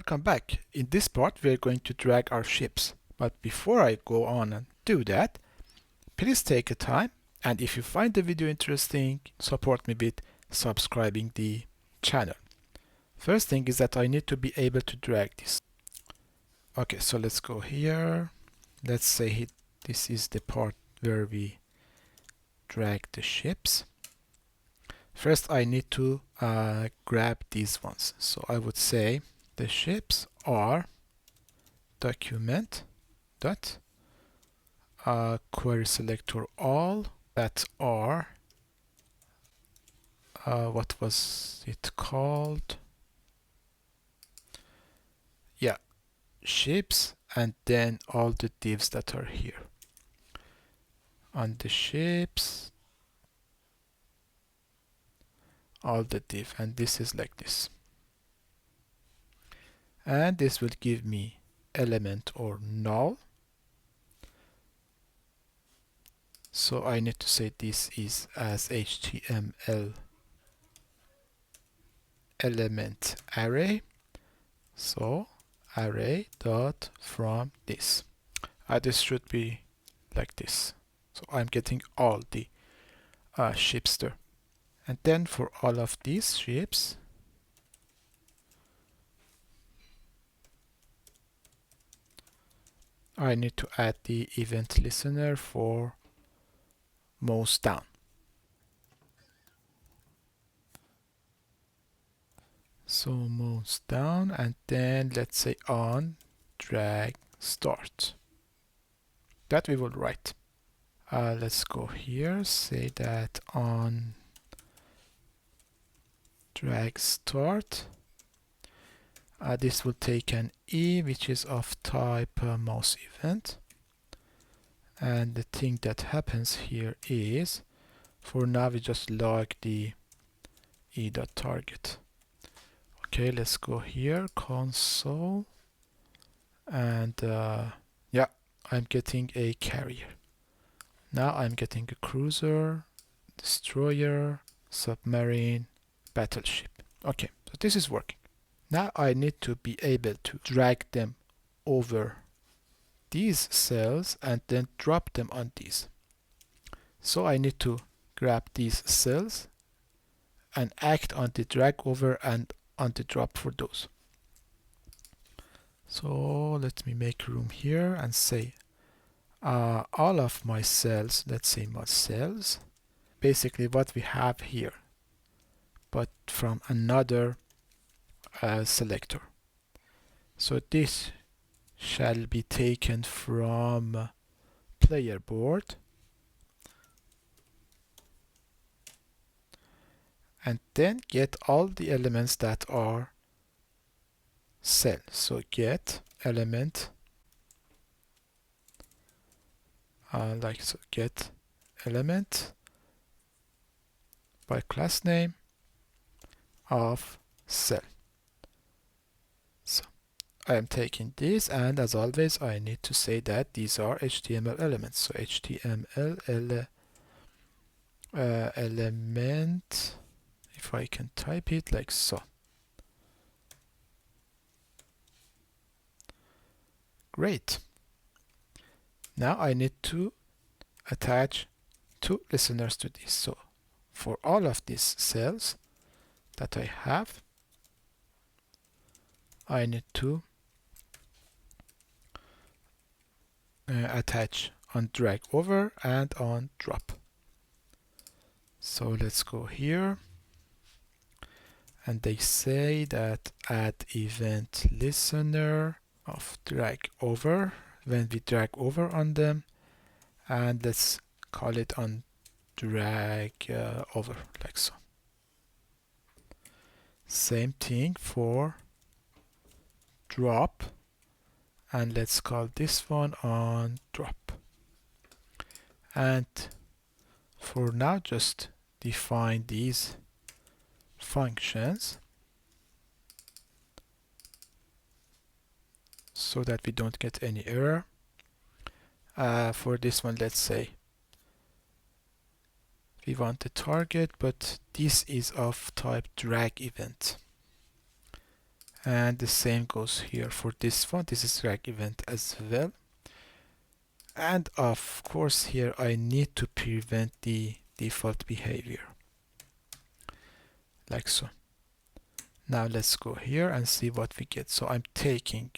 Welcome back. In this part, we are going to drag our ships. But before I go on and do that, please take a time, and if you find the video interesting, support me with subscribing the channel. First thing is that I need to be able to drag this. Okay, so let's go here. Let's say this is the part where we drag the ships. First, I need to grab these ones. So I would say the ships are document dot query selector all that are what was it called? Yeah, ships, and then all the divs that are here. On the ships, all the div, and this is like this. And this will give me element or null. So I need to say this is as HTML element array. So array dot from this. This should be like this. So I'm getting all the ships there. And then for all of these ships, I need to add the event listener for mouse down. So mouse down, and then let's say on drag start. That we will write. Let's go here, say that on drag start. This will take an E, which is of type mouse event. And the thing that happens here is, for now we just log the e.target. Okay, let's go here, console, and yeah, I'm getting a carrier. Now I'm getting a cruiser, destroyer, submarine, battleship. Okay, so this is working. Now I need to be able to drag them over these cells and then drop them on these. So I need to grab these cells and act on the drag over and on the drop for those. So let me make room here and say all of my cells, let's say my cells, basically what we have here, but from another selector. So this shall be taken from player board and then get all the elements that are cell. So get element get element by class name of cell. So I am taking this, and as always I need to say that these are HTML elements. So HTML element, if I can type it like so. Great. Now I need to attach two listeners to this. So for all of these cells that I have, I need to attach on drag over and on drop. So let's go here, and they say that add event listener of drag over when we drag over on them, and let's call it on drag over like so. Same thing for drop, and let's call this one on drop. And for now just define these functions so that we don't get any error. For this one, let's say we want the target, but this is of type drag event. And the same goes here for this one. This is drag event as well. And of course here I need to prevent the default behavior, like so. Now let's go here and see what we get. So I'm taking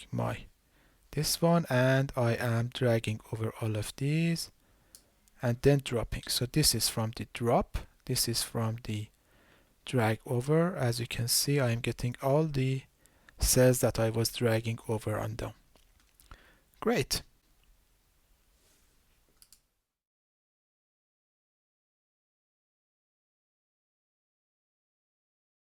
this one and I am dragging over all of these and then dropping. So this is from the drop, this is from the drag over. As you can see, I am getting all the cells that I was dragging over and down. Great.